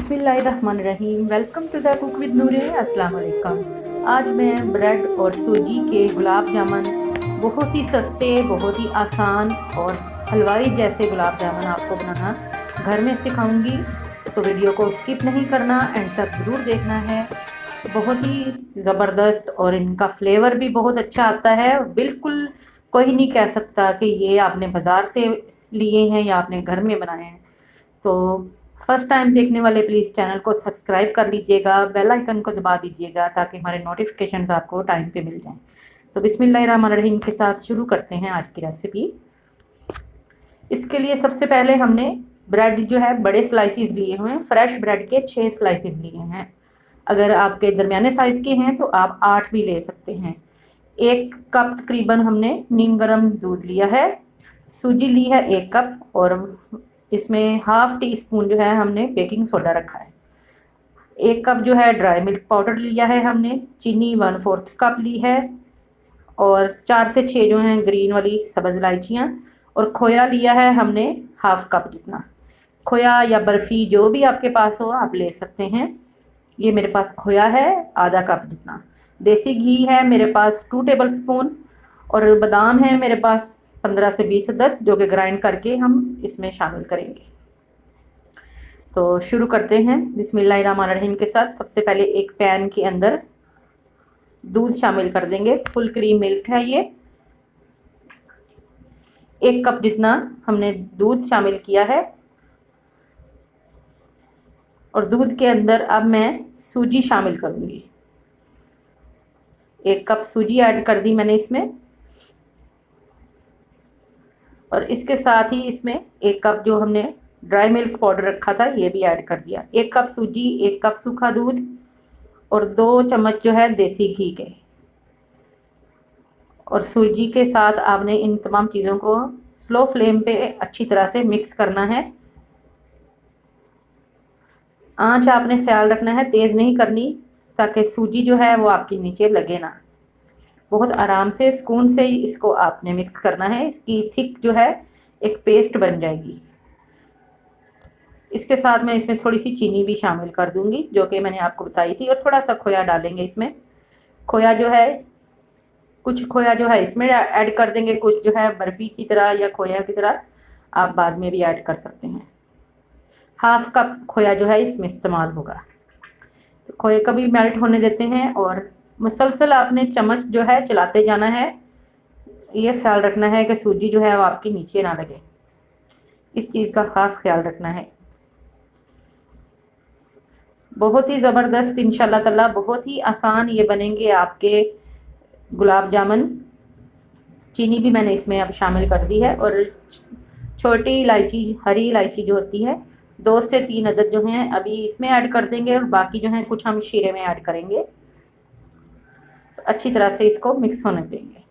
बिस्मिल्लाहिर्रहमानिर्रहीम। Welcome to the cook with Noore. अस्सलाम वालेकुम। आज मैं ब्रेड और सूजी के गुलाब जामुन बहुत ही सस्ते, बहुत ही आसान और हलवाई जैसे गुलाब जामुन आपको बनाना घर में सिखाऊंगी। तो वीडियो को स्किप नहीं करना, एंड तक ज़रूर देखना है। बहुत ही ज़बरदस्त और इनका फ्लेवर भी बहुत अच्छा आता है। बिल्कुल कोई नहीं कह सकता कि ये आपने बाज़ार से लिए हैं या आपने घर में बनाए हैं। तो फर्स्ट टाइम देखने वाले प्लीज़ चैनल को सब्सक्राइब कर लीजिएगा, बेल आइकन को दबा दीजिएगा ताकि हमारे नोटिफिकेशंस आपको टाइम पे मिल जाएं। तो बिस्मिल्लाहिर्रहमानिर्रहीम के साथ शुरू करते हैं आज की रेसिपी। इसके लिए सबसे पहले हमने ब्रेड जो है बड़े स्लाइसिस लिए हुए हैं। फ्रेश ब्रेड के 6 स्लाइसिस लिए हैं। अगर आपके दरमियाने साइज़ के हैं तो आप 8 भी ले सकते हैं। 1 कप तकरीबन हमने नीम गर्म दूध लिया है। सूजी ली है 1 कप, और इसमें हाफ टी स्पून जो है हमने बेकिंग सोडा रखा है। 1 कप जो है ड्राई मिल्क पाउडर लिया है हमने। चीनी 1/4 कप ली है, और 4 से 6 जो हैं ग्रीन वाली सब्ज़ इलायचियाँ, और खोया लिया है हमने हाफ कप जितना। खोया या बर्फ़ी जो भी आपके पास हो आप ले सकते हैं। ये मेरे पास खोया है आधा कप जितना। देसी घी है मेरे पास 2 टेबल स्पून, और बादाम है मेरे पास 15 से 20 अदद, जो कि ग्राइंड करके हम इसमें शामिल करेंगे। तो शुरू करते हैं बिस्मिल्लाहिर्रहमानिर्रहीम के साथ। सबसे पहले एक पैन के अंदर दूध शामिल कर देंगे। फुल क्रीम मिल्क है ये। 1 कप जितना हमने दूध शामिल किया है, और दूध के अंदर अब मैं सूजी शामिल करूंगी। 1 कप सूजी ऐड कर दी मैंने इसमें, और इसके साथ ही इसमें 1 कप जो हमने ड्राई मिल्क पाउडर रखा था ये भी ऐड कर दिया। 1 कप सूजी, 1 कप सूखा दूध, और 2 चम्मच जो है देसी घी के। और सूजी के साथ आपने इन तमाम चीज़ों को स्लो फ्लेम पे अच्छी तरह से मिक्स करना है। आंच आपने ख्याल रखना है, तेज़ नहीं करनी, ताकि सूजी जो है वो आपके नीचे लगे ना। बहुत आराम से स्पून से इसको आपने मिक्स करना है। इसकी थिक जो है एक पेस्ट बन जाएगी। इसके साथ मैं इसमें थोड़ी सी चीनी भी शामिल कर दूंगी, जो कि मैंने आपको बताई थी, और थोड़ा सा खोया डालेंगे इसमें। खोया जो है, कुछ खोया जो है इसमें ऐड कर देंगे, कुछ जो है बर्फ़ी की तरह या खोया की तरह आप बाद में भी ऐड कर सकते हैं। हाफ कप खोया जो है इसमें इस्तेमाल होगा। तो खोए का भी मेल्ट होने देते हैं, और मुसलसल आपने चम्मच जो है चलाते जाना है। ये ख्याल रखना है कि सूजी जो है वो आपके नीचे ना लगे। इस चीज़ का ख़ास ख्याल रखना है। बहुत ही ज़बरदस्त इंशाल्लाह ताला, बहुत ही आसान ये बनेंगे आपके गुलाब जामुन। चीनी भी मैंने इसमें अब शामिल कर दी है, और छोटी इलायची, हरी इलायची जो होती है 2 से 3 अदद जो हैं अभी इसमें ऐड कर देंगे, और बाकी जो हैं कुछ हम शीरे में ऐड करेंगे। तो अच्छी तरह से इसको मिक्स होने देंगे।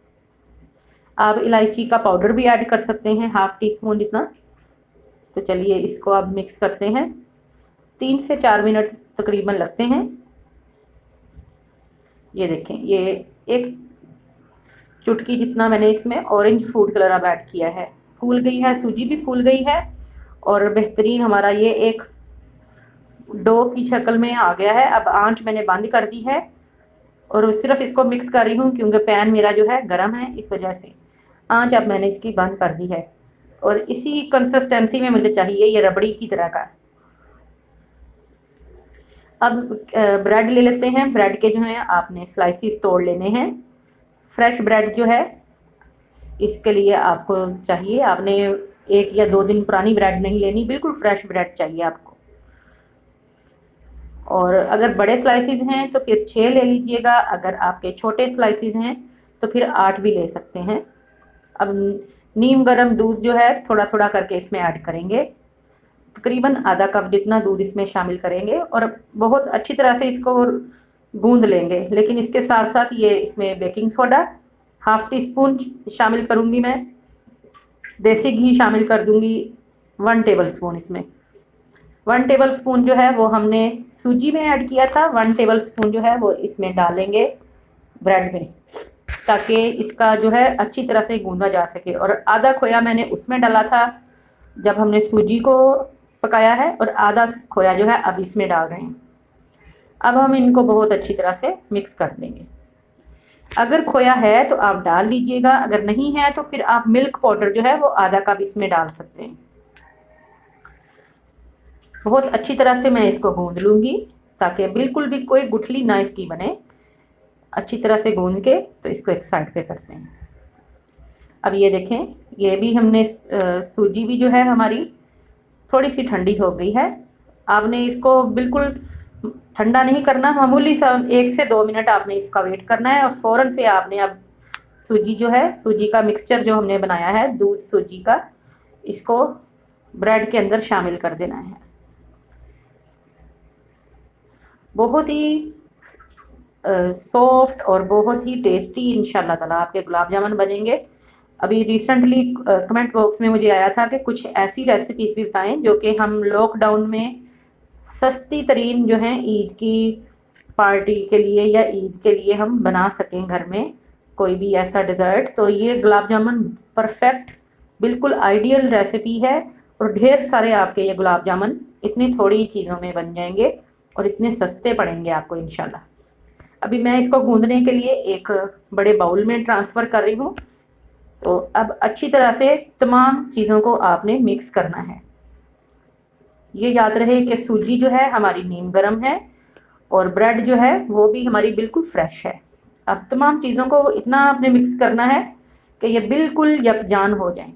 आप इलायची का पाउडर भी ऐड कर सकते हैं, हाफ टी स्पून जितना। तो चलिए इसको अब मिक्स करते हैं। 3 से 4 मिनट तकरीबन लगते हैं। ये देखें, ये एक चुटकी जितना मैंने इसमें ऑरेंज फूड कलर अब ऐड किया है। फूल गई है, सूजी भी फूल गई है, और बेहतरीन हमारा ये एक डो की शक्ल में आ गया है। अब आंच मैंने बंद कर दी है, और सिर्फ इसको मिक्स कर रही हूँ क्योंकि पैन मेरा जो है गर्म है, इस वजह से आंच अब मैंने इसकी बंद कर दी है। और इसी कंसिस्टेंसी में मुझे चाहिए, ये रबड़ी की तरह का। अब ब्रेड ले लेते हैं। ब्रेड के जो हैं आपने स्लाइसिस तोड़ लेने हैं। फ्रेश ब्रेड जो है इसके लिए आपको चाहिए, आपने 1 या 2 दिन पुरानी ब्रेड नहीं लेनी, बिल्कुल फ्रेश ब्रेड चाहिए आपको। और अगर बड़े स्लाइसिस हैं तो फिर 6 ले लीजिएगा। अगर आपके छोटे स्लाइसिस हैं तो फिर 8 भी ले सकते हैं। अब नीम गर्म दूध जो है थोड़ा थोड़ा करके इसमें ऐड करेंगे। तकरीबन आधा कप जितना दूध इसमें शामिल करेंगे, और बहुत अच्छी तरह से इसको गूंद लेंगे। लेकिन इसके साथ साथ ये इसमें baking soda half tea spoon शामिल करूँगी मैं। देसी घी शामिल कर दूँगी 1 टेबल स्पून इसमें। 1 टेबल स्पून जो है वो हमने सूजी में ऐड किया था। 1 टेबल स्पून जो है वो इसमें डालेंगे ब्रेड में, ताकि इसका जो है अच्छी तरह से गूंदा जा सके। और आधा खोया मैंने उसमें डाला था जब हमने सूजी को पकाया है और आधा खोया जो है अब इसमें डाल रहे हैं। अब हम इनको बहुत अच्छी तरह से मिक्स कर देंगे। अगर खोया है तो आप डाल लीजिएगा, अगर नहीं है तो फिर आप मिल्क पाउडर जो है वो आधा कप इसमें डाल सकते हैं। बहुत अच्छी तरह से मैं इसको गूंद लूँगी ताकि बिल्कुल भी कोई गुठली ना इसकी बने। अच्छी तरह से गूंद के तो इसको एक साइड पे करते हैं। अब ये देखें, ये भी हमने सूजी भी जो है हमारी थोड़ी सी ठंडी हो गई है। आपने इसको बिल्कुल ठंडा नहीं करना, मामूली सा 1 से 2 मिनट आपने इसका वेट करना है और फ़ौरन से आपने अब सूजी जो है, सूजी का मिक्सचर जो हमने बनाया है दूध सूजी का, इसको ब्रेड के अंदर शामिल कर देना है। बहुत ही सॉफ्ट और बहुत ही टेस्टी इंशाल्लाह ताला आपके गुलाब जामुन बनेंगे। अभी रिसेंटली कमेंट बॉक्स में मुझे आया था कि कुछ ऐसी रेसिपीज़ भी बताएं जो कि हम लॉकडाउन में सस्ती तरीन जो है ईद की पार्टी के लिए या ईद के लिए हम बना सकें घर में कोई भी ऐसा डिज़र्ट। तो ये गुलाब जामुन परफेक्ट बिल्कुल आइडियल रेसिपी है और ढेर सारे आपके ये गुलाब जामुन इतनी थोड़ी चीज़ों में बन जाएंगे और इतने सस्ते पड़ेंगे आपको इंशाल्लाह। अभी मैं इसको गूंदने के लिए एक बड़े बाउल में ट्रांसफ़र कर रही हूँ। तो अब अच्छी तरह से तमाम चीज़ों को आपने मिक्स करना है। ये याद रहे कि सूजी जो है हमारी नीम गर्म है और ब्रेड जो है वो भी हमारी बिल्कुल फ्रेश है। अब तमाम चीज़ों को इतना आपने मिक्स करना है कि ये बिल्कुल यकजान हो जाए।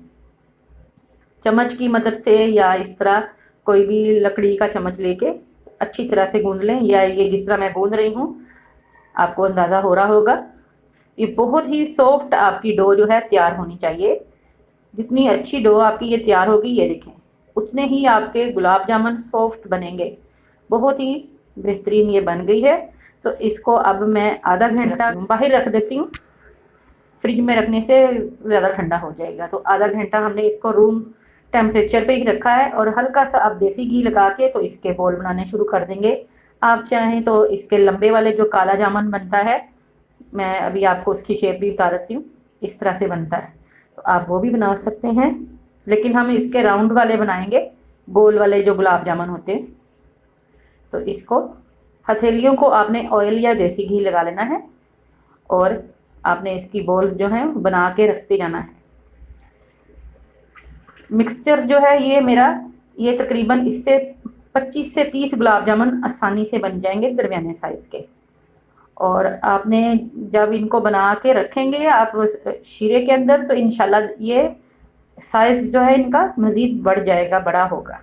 चम्मच की मदद से या इस तरह कोई भी लकड़ी का चम्मच लेके अच्छी तरह से गूंद लें, या ये जिस तरह मैं गूंद रही हूँ आपको अंदाज़ा हो रहा होगा। ये बहुत ही सॉफ्ट आपकी डो जो है तैयार होनी चाहिए। जितनी अच्छी डो आपकी ये तैयार होगी, ये देखें, उतने ही आपके गुलाब जामुन सॉफ्ट बनेंगे। बहुत ही बेहतरीन ये बन गई है। तो इसको अब मैं आधा घंटा बाहर रख देती हूँ, फ्रिज में रखने से ज़्यादा ठंडा हो जाएगा। तो आधा घंटा हमने इसको रूम टेम्परेचर पे ही रखा है और हल्का सा अब देसी घी लगा के तो इसके बॉल बनाने शुरू कर देंगे। आप चाहें तो इसके लंबे वाले जो काला जामुन बनता है, मैं अभी आपको उसकी शेप भी बता देती हूँ, इस तरह से बनता है, तो आप वो भी बना सकते हैं। लेकिन हम इसके राउंड वाले बनाएंगे, गोल वाले जो गुलाब जामुन होते हैं। तो इसको हथेलियों को आपने ऑयल या देसी घी लगा लेना है और आपने इसकी बॉल्स जो हैं बना के रखते जाना है। मिक्सचर जो है ये मेरा, ये तकरीबन इससे 25 से 30 गुलाब जामुन आसानी से बन जाएंगे दरमियाने साइज़ के। और आपने जब इनको बना के रखेंगे आप शीरे के अंदर, तो इंशाल्लाह ये साइज़ जो है इनका मज़ीद बढ़ जाएगा, बड़ा होगा।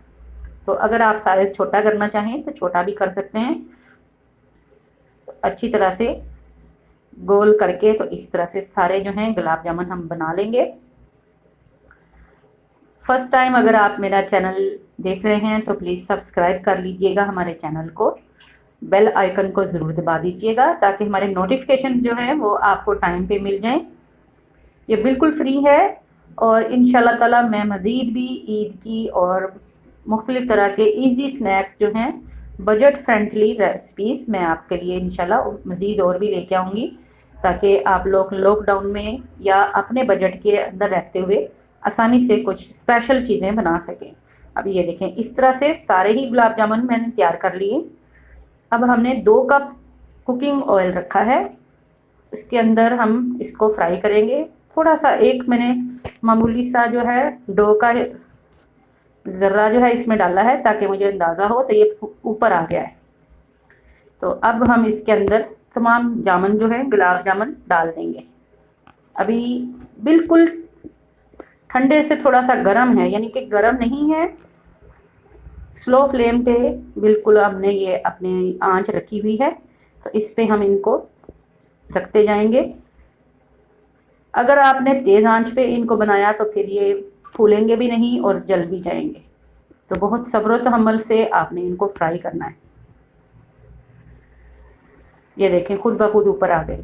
तो अगर आप साइज़ छोटा करना चाहें तो छोटा भी कर सकते हैं। तो अच्छी तरह से गोल करके तो इस तरह से सारे जो हैं गुलाब जामुन हम बना लेंगे। फर्स्ट टाइम अगर आप मेरा चैनल देख रहे हैं तो प्लीज़ सब्सक्राइब कर लीजिएगा हमारे चैनल को, बेल आइकन को ज़रूर दबा दीजिएगा ताकि हमारे नोटिफिकेशन जो हैं वो आपको टाइम पे मिल जाएं। ये बिल्कुल फ्री है और इंशाल्लाह ताला मैं मज़ीद भी ईद की और मुख्तलिफ़ तरह के इजी स्नैक्स जो हैं, बजट फ्रेंडली रेसिपीज़ मैं आपके लिए इंशाल्लाह मज़ीद और भी लेके आऊँगी ताकि आप लोग लॉकडाउन में या अपने बजट के अंदर रहते हुए आसानी से कुछ स्पेशल चीज़ें बना सकें। अब ये देखें, इस तरह से सारे ही गुलाब जामुन मैंने तैयार कर लिए। अब हमने 2 कप कुकिंग ऑयल रखा है, इसके अंदर हम इसको फ्राई करेंगे। थोड़ा सा एक मैंने मामूली सा जो है डो का ज़र्रा जो है इसमें डाला है ताकि मुझे अंदाज़ा हो। तो ये ऊपर आ गया है। तो अब हम इसके अंदर तमाम जामुन जो है गुलाब जामुन डाल देंगे। अभी बिल्कुल ठंडे से थोड़ा सा गर्म है, यानी कि गर्म नहीं है, स्लो फ्लेम पे बिल्कुल हमने ये अपनी आंच रखी हुई है। तो इस पे हम इनको रखते जाएंगे। अगर आपने तेज़ आंच पे इनको बनाया तो फिर ये फूलेंगे भी नहीं और जल भी जाएंगे। तो बहुत सब्र व तहम्मुल से आपने इनको फ्राई करना है। ये देखें, खुद ब खुद ऊपर आ गए।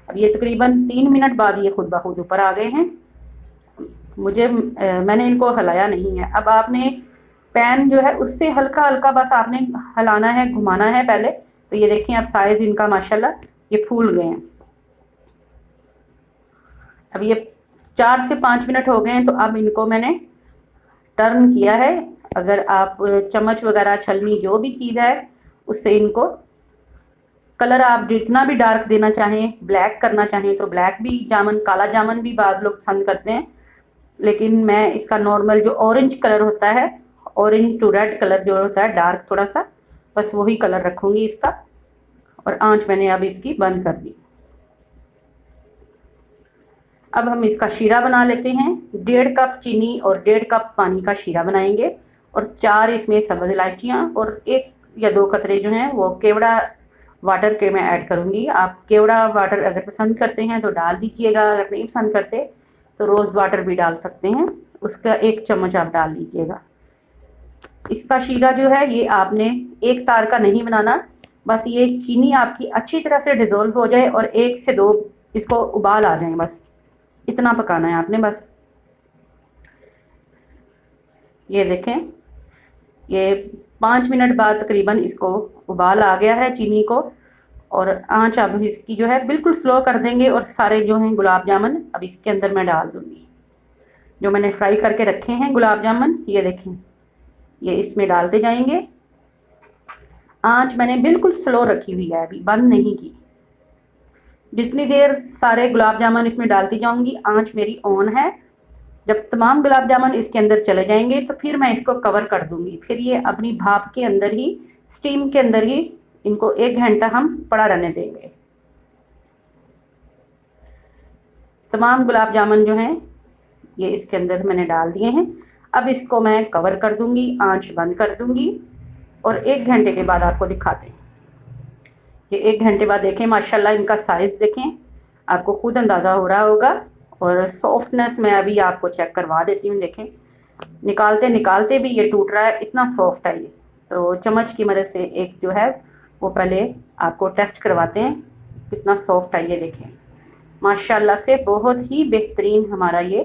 अब ये तकरीबन 3 मिनट बाद ये खुद ब खुद ऊपर आ गए हैं। मैंने इनको हिलाया नहीं है। अब आपने पैन जो है उससे हल्का हल्का बस आपने हिलाना है, घुमाना है पहले। तो ये देखें, अब साइज़ इनका माशाल्लाह ये फूल गए हैं। अब ये 4 से 5 मिनट हो गए हैं। तो अब इनको मैंने टर्न किया है। अगर आप चम्मच वगैरह छलनी जो भी चीज़ है उससे इनको कलर आप जितना भी डार्क देना चाहें, ब्लैक करना चाहें तो ब्लैक भी जामुन, काला जामुन भी बाज़ लोग पसंद करते हैं, लेकिन मैं इसका नॉर्मल जो ऑरेंज कलर होता है, ऑरेंज टू रेड कलर जो होता है डार्क थोड़ा सा, बस वही कलर रखूँगी इसका। और आंच मैंने अब इसकी बंद कर दी। अब हम इसका शीरा बना लेते हैं। 1.5 कप चीनी और 1.5 कप पानी का शीरा बनाएंगे और 4 इसमें सब्ज़ इलायचियाँ और 1 या 2 कतरे जो हैं वो केवड़ा वाटर के मैं ऐड करूँगी। आप केवड़ा वाटर अगर पसंद करते हैं तो डाल दीजिएगा, अगर नहीं पसंद करते तो रोज़ वाटर भी डाल सकते हैं, उसका 1 चम्मच आप डाल लीजिएगा। इसका शीरा जो है ये आपने एक तार का नहीं बनाना, बस ये चीनी आपकी अच्छी तरह से डिज़ोल्व हो जाए और 1 से 2 इसको उबाल आ जाए, बस इतना पकाना है आपने। बस ये देखें, ये 5 मिनट बाद तकरीबन इसको उबाल आ गया है चीनी को, और आंच अब इसकी जो है बिल्कुल स्लो कर देंगे और सारे जो हैं गुलाब जामुन अब इसके अंदर मैं डाल दूँगी। जो मैंने फ्राई करके रखे हैं गुलाब जामुन, ये देखें, ये इसमें डालते जाएंगे। आंच मैंने बिल्कुल स्लो रखी हुई है, अभी बंद नहीं की। जितनी देर सारे गुलाब जामुन इसमें डालती जाऊंगी आंच मेरी ऑन है। जब तमाम गुलाब जामुन इसके अंदर चले जाएंगे तो फिर मैं इसको कवर कर दूंगी। फिर ये अपनी भाप के अंदर ही, स्टीम के अंदर ही इनको 1 घंटा हम पड़ा रहने देंगे। तमाम गुलाब जामुन जो हैं ये इसके अंदर मैंने डाल दिए हैं। अब इसको मैं कवर कर दूंगी, आंच बंद कर दूंगी और 1 घंटे के बाद आपको दिखाते हैं। ये 1 घंटे बाद देखें, माशाल्लाह इनका साइज़ देखें, आपको खुद अंदाज़ा हो रहा होगा। और सॉफ्टनेस मैं अभी आपको चेक करवा देती हूँ। देखें, निकालते निकालते भी ये टूट रहा है, इतना सॉफ्ट है ये। तो चम्मच की मदद से एक जो है वो पहले आपको टेस्ट करवाते हैं कितना सॉफ्ट है। ये देखें, माशाल्लाह से बहुत ही बेहतरीन हमारा ये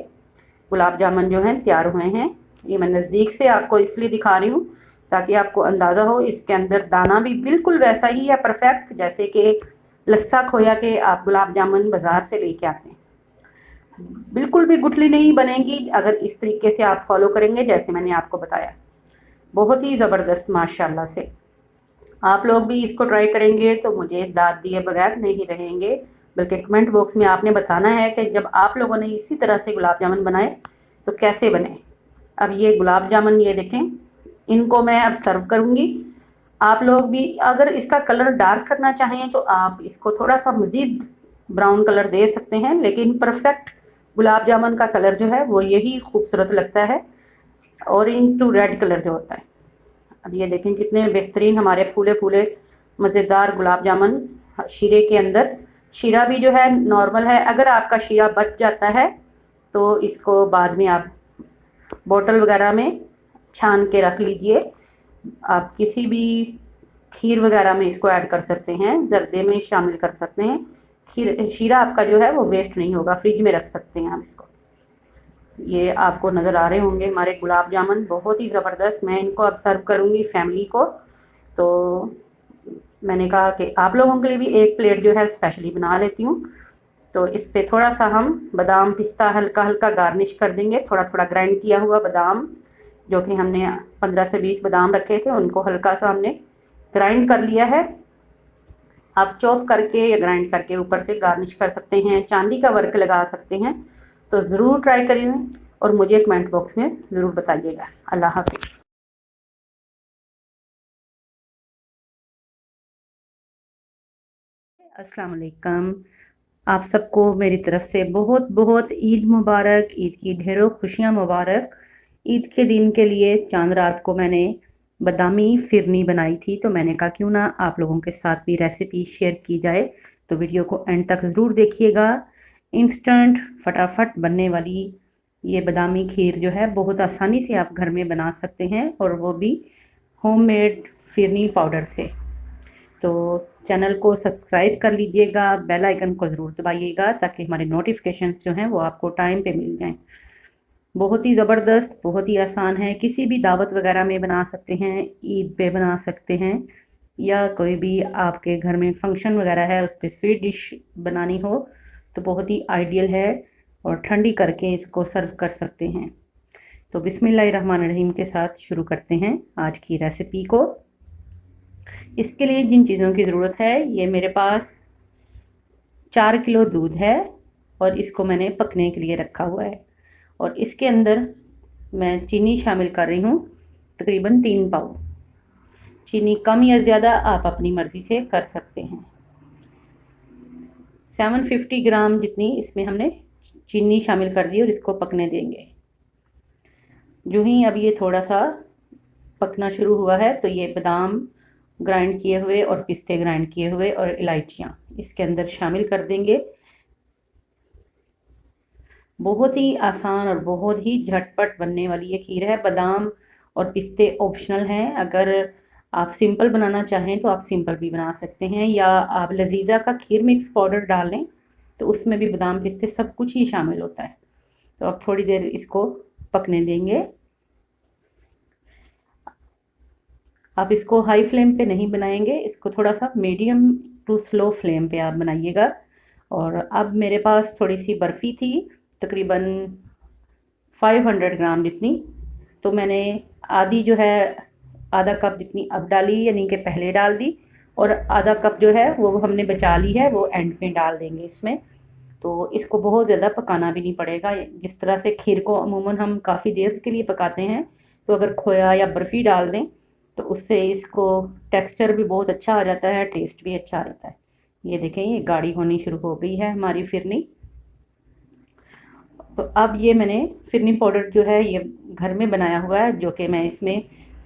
गुलाब जामुन जो हैं तैयार हुए हैं। ये मैं नज़दीक से आपको इसलिए दिखा रही हूँ ताकि आपको अंदाज़ा हो। इसके अंदर दाना भी बिल्कुल वैसा ही है, परफेक्ट, जैसे कि लस्सा खोया के आप गुलाब जामुन बाज़ार से लेके आते हैं। बिल्कुल भी गुठली नहीं बनेगी अगर इस तरीके से आप फॉलो करेंगे जैसे मैंने आपको बताया। बहुत ही ज़बरदस्त माशाल्लाह से। आप लोग भी इसको ट्राई करेंगे तो मुझे दाद दिए बगैर नहीं रहेंगे, बल्कि कमेंट बॉक्स में आपने बताना है कि जब आप लोगों ने इसी तरह से गुलाब जामुन बनाए तो कैसे बने। अब ये गुलाब जामुन ये देखें, इनको मैं अब सर्व करूँगी। आप लोग भी अगर इसका कलर डार्क करना चाहें तो आप इसको थोड़ा सा मज़ीद ब्राउन कलर दे सकते हैं, लेकिन परफेक्ट गुलाब जामुन का कलर जो है वो यही खूबसूरत लगता है, ऑरेंज टू रेड कलर जो होता है। अब ये देखें कितने बेहतरीन हमारे फूले फूले मज़ेदार गुलाब जामुन शीरे के अंदर। शीरा भी जो है नॉर्मल है, अगर आपका शीरा बच जाता है तो इसको बाद में आप बोतल वगैरह में छान के रख लीजिए। आप किसी भी खीर वगैरह में इसको ऐड कर सकते हैं, जर्दे में शामिल कर सकते हैं। खीर शीरा आपका जो है वो वेस्ट नहीं होगा, फ्रिज में रख सकते हैं आप इसको। ये आपको नज़र आ रहे होंगे हमारे गुलाब जामुन, बहुत ही ज़बरदस्त। मैं इनको अब सर्व करूँगी फैमिली को, तो मैंने कहा कि आप लोगों के लिए भी 1 प्लेट जो है स्पेशली बना लेती हूँ। तो इस पर थोड़ा सा हम बादाम पिस्ता हल्का हल्का गार्निश कर देंगे। थोड़ा थोड़ा ग्राइंड किया हुआ बादाम, जो कि हमने 15 से 20 बादाम रखे थे, उनको हल्का सा हमने ग्राइंड कर लिया है। आप चॉप करके या ग्राइंड करके ऊपर से गार्निश कर सकते हैं, चांदी का वर्क लगा सकते हैं। तो ज़रूर ट्राई करिए और मुझे कमेंट बॉक्स में ज़रूर बताइएगा। अल्लाह हाफिज़। अस्सलाम वालेकुम। आप सबको मेरी तरफ से बहुत बहुत ईद मुबारक, ईद की ढेरों खुशियाँ मुबारक। ईद के दिन के लिए चांद रात को मैंने बादामी फिरनी बनाई थी, तो मैंने कहा क्यों ना आप लोगों के साथ भी रेसिपी शेयर की जाए। तो वीडियो को एंड तक ज़रूर देखिएगा। इंस्टेंट फटाफट बनने वाली ये बादामी खीर जो है बहुत आसानी से आप घर में बना सकते हैं, और वो भी होममेड फिरनी पाउडर से। तो चैनल को सब्सक्राइब कर लीजिएगा, बेल आइकन को ज़रूर दबाइएगा ताकि हमारे नोटिफिकेशंस जो हैं वो आपको टाइम पे मिल जाएं। बहुत ही ज़बरदस्त, बहुत ही आसान है। किसी भी दावत वगैरह में बना सकते हैं, ईद पे बना सकते हैं, या कोई भी आपके घर में फंक्शन वगैरह है उस पर स्वीट डिश बनानी हो तो बहुत ही आइडियल है, और ठंडी करके इसको सर्व कर सकते हैं। तो बिस्मिल्लाहिर्रहमानिर्रहीम के साथ शुरू करते हैं आज की रेसिपी को। इसके लिए जिन चीज़ों की ज़रूरत है, ये मेरे पास 4 किलो दूध है और इसको मैंने पकने के लिए रखा हुआ है। और इसके अंदर मैं चीनी शामिल कर रही हूँ, तकरीबन 3 पाव। चीनी कम या ज़्यादा आप अपनी मर्ज़ी से कर सकते हैं। 750 ग्राम जितनी इसमें हमने चीनी शामिल कर दी और इसको पकने देंगे। जो ही अब ये थोड़ा सा पकना शुरू हुआ है तो ये बादाम ग्राइंड किए हुए और पिस्ते ग्राइंड किए हुए और इलायचियाँ इसके अंदर शामिल कर देंगे। बहुत ही आसान और बहुत ही झटपट बनने वाली ये खीर है। बादाम और पिस्ते ऑप्शनल हैं, अगर आप सिंपल बनाना चाहें तो आप सिंपल भी बना सकते हैं, या आप लजीजा का खीर मिक्स पाउडर डाल लें तो उसमें भी बादाम पिस्ते सब कुछ ही शामिल होता है। तो अब थोड़ी देर इसको पकने देंगे। आप इसको हाई फ्लेम पे नहीं बनाएंगे, इसको थोड़ा सा मीडियम टू स्लो फ्लेम पे आप बनाइएगा। और अब मेरे पास थोड़ी सी बर्फ़ी थी, तकरीबन 500 ग्राम जितनी, तो मैंने आधी जो है आधा कप जितनी अब डाली, यानी कि पहले डाल दी, और आधा कप जो है वो हमने बचा ली है, वो एंड में डाल देंगे इसमें। तो इसको बहुत ज़्यादा पकाना भी नहीं पड़ेगा। जिस तरह से खीर को अमूमन हम काफ़ी देर के लिए पकाते हैं, तो अगर खोया या बर्फ़ी डाल दें तो उससे इसको टेक्सचर भी बहुत अच्छा आ जाता है, टेस्ट भी अच्छा आ जाता है। ये देखें, ये गाढ़ी होनी शुरू हो गई है हमारी फिरनी। तो अब ये मैंने फिरनी पाउडर जो है ये घर में बनाया हुआ है, जो कि मैं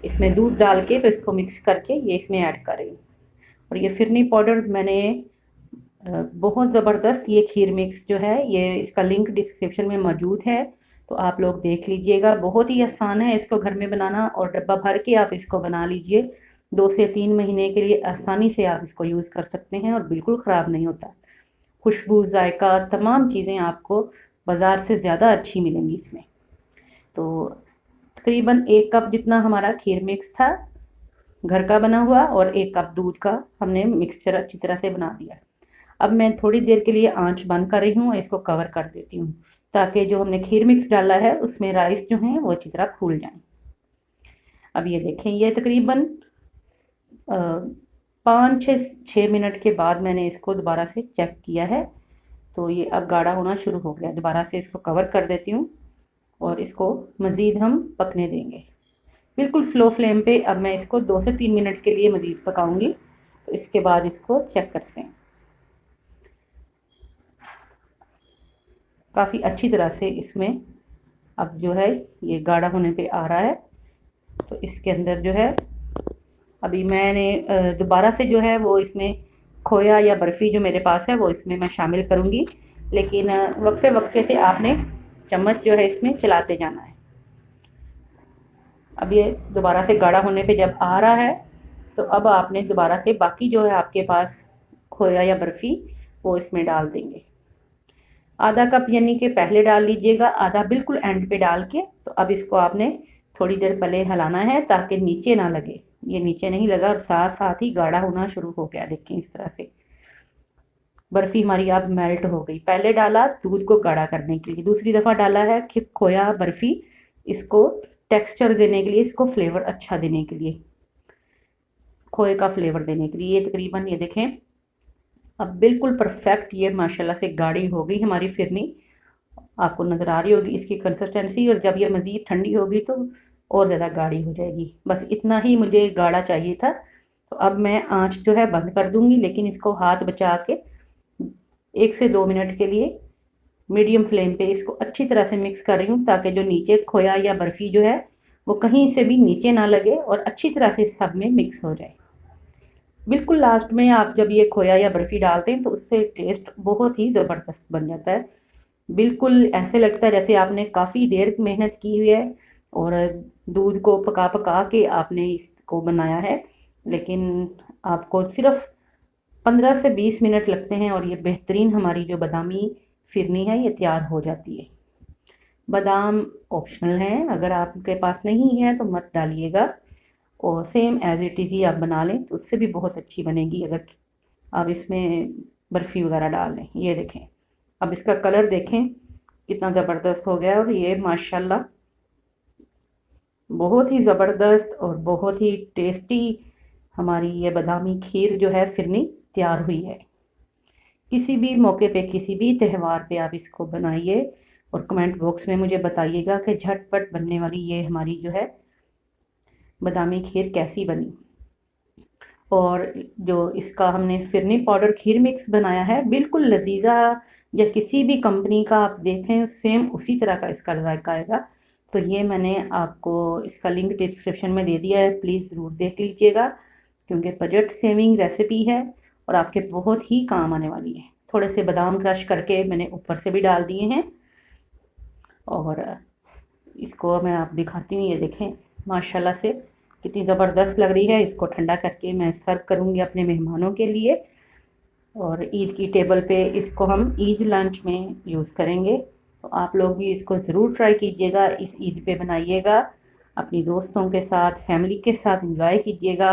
इसमें दूध डाल के तो इसको मिक्स करके ये इसमें ऐड कर रही हूँ। और ये फिरनी पाउडर मैंने बहुत ज़बरदस्त ये खीर मिक्स जो है, ये इसका लिंक डिस्क्रिप्शन में मौजूद है, तो आप लोग देख लीजिएगा। बहुत ही आसान है इसको घर में बनाना, और डब्बा भर के आप इसको बना लीजिए। 2 से 3 महीने के लिए आसानी से आप इसको यूज़ कर सकते हैं और बिल्कुल ख़राब नहीं होता। खुशबू, जायका, तमाम चीज़ें आपको बाज़ार से ज़्यादा अच्छी मिलेंगी इसमें। तो तकरीबन 1 कप जितना हमारा खीर मिक्स था घर का बना हुआ, और 1 कप दूध का हमने मिक्सचर अच्छी तरह से बना दिया। अब मैं थोड़ी देर के लिए आंच बंद कर रही हूँ और इसको कवर कर देती हूँ, ताकि जो हमने खीर मिक्स डाला है उसमें राइस जो हैं वो अच्छी तरह फूल जाएं। अब ये देखें, ये तकरीबन 5-6 मिनट के बाद मैंने इसको दोबारा से चेक किया है, तो ये अब गाढ़ा होना शुरू हो गया। दोबारा से इसको कवर कर देती हूँ और इसको मज़ीद हम पकने देंगे बिल्कुल स्लो फ्लेम पे। अब मैं इसको 2 से 3 मिनट के लिए मज़ीद पकाऊंगी, तो इसके बाद इसको चेक करते हैं। काफ़ी अच्छी तरह से इसमें अब जो है ये गाढ़ा होने पे आ रहा है। तो इसके अंदर जो है अभी मैंने दोबारा से जो है वो इसमें खोया या बर्फ़ी जो मेरे पास है वो इसमें मैं शामिल करूँगी, लेकिन वक्फे वक्फे से आपने चम्मच जो है इसमें चलाते जाना है। अब ये दोबारा से गाढ़ा होने पे जब आ रहा है, तो अब आपने दोबारा से बाकी जो है आपके पास खोया या बर्फ़ी वो इसमें डाल देंगे। आधा कप यानी कि पहले डाल लीजिएगा, आधा बिल्कुल एंड पे डाल के। तो अब इसको आपने थोड़ी देर पहले हिलाना है ताकि नीचे ना लगे। ये नीचे नहीं लगा और साथ साथ ही गाढ़ा होना शुरू हो गया। देखें, इस तरह से बर्फ़ी हमारी अब मेल्ट हो गई। पहले डाला दूध को गाढ़ा करने के लिए, दूसरी दफ़ा डाला है खोया बर्फ़ी, इसको टेक्सचर देने के लिए, इसको फ्लेवर अच्छा देने के लिए, खोए का फ्लेवर देने के लिए। ये तकरीबन ये देखें अब बिल्कुल परफेक्ट ये माशाल्लाह से गाढ़ी हो गई हमारी फिरनी। आपको नज़र आ रही होगी इसकी कंसिस्टेंसी, और जब ये मज़ीद ठंडी होगी तो और ज़्यादा गाढ़ी हो जाएगी। बस इतना ही मुझे गाढ़ा चाहिए था। तो अब मैं आंच जो है बंद कर दूंगी, लेकिन इसको हाथ बचा के 1 से 2 मिनट के लिए मीडियम फ्लेम पे इसको अच्छी तरह से मिक्स कर रही हूँ, ताकि जो नीचे खोया या बर्फ़ी जो है वो कहीं से भी नीचे ना लगे और अच्छी तरह से सब में मिक्स हो जाए। बिल्कुल लास्ट में आप जब ये खोया या बर्फ़ी डालते हैं तो उससे टेस्ट बहुत ही ज़बरदस्त बन जाता है। बिल्कुल ऐसे लगता है जैसे आपने काफ़ी देर मेहनत की हुई है और दूध को पका पका के आपने इसको बनाया है, लेकिन आपको सिर्फ 15 से 20 मिनट लगते हैं और ये बेहतरीन हमारी जो बादामी फिरनी है ये तैयार हो जाती है। बादाम ऑप्शनल हैं, अगर आपके पास नहीं है तो मत डालिएगा, और सेम एज इट इज़ ही आप बना लें तो उससे भी बहुत अच्छी बनेगी अगर आप इसमें बर्फ़ी वगैरह डाल लें। ये देखें, अब इसका कलर देखें कितना ज़बरदस्त हो गया, और ये माशाल्लाह बहुत ही ज़बरदस्त और बहुत ही टेस्टी हमारी ये बादामी खीर जो है फिरनी तैयार हुई है। किसी भी मौके पे, किसी भी त्यौहार पे आप इसको बनाइए और कमेंट बॉक्स में मुझे बताइएगा कि झटपट बनने वाली ये हमारी जो है बादामी खीर कैसी बनी। और जो इसका हमने फिरनी पाउडर खीर मिक्स बनाया है, बिल्कुल लजीजा या किसी भी कंपनी का आप देखें सेम उसी तरह का इसका जायका आएगा। तो ये मैंने आपको इसका लिंक डिस्क्रिप्शन में दे दिया है, प्लीज़ ज़रूर देख लीजिएगा क्योंकि बजट सेविंग रेसिपी है और आपके बहुत ही काम आने वाली है। थोड़े से बादाम क्रश करके मैंने ऊपर से भी डाल दिए हैं और इसको मैं आप दिखाती हूँ। ये देखें माशाल्लाह से कितनी ज़बरदस्त लग रही है। इसको ठंडा करके मैं सर्व करूँगी अपने मेहमानों के लिए और ईद की टेबल पे इसको हम ईद लंच में यूज़ करेंगे। तो आप लोग भी इसको ज़रूर ट्राई कीजिएगा, इस ईद पे बनाइएगा, अपनी दोस्तों के साथ, फैमिली के साथ एंजॉय कीजिएगा।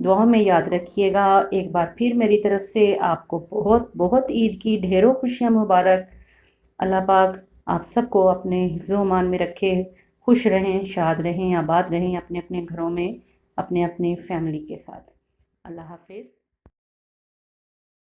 दुआ में याद रखिएगा। एक बार फिर मेरी तरफ से आपको बहुत बहुत ईद की ढेरों खुशियाँ मुबारक। अल्लाह पाक आप सबको अपने हिफ्ज़-ओ-अमान में रखे, खुश रहें, शाद रहें, आबाद रहें अपने अपने घरों में, अपने अपने फैमिली के साथ। अल्लाह हाफिज़।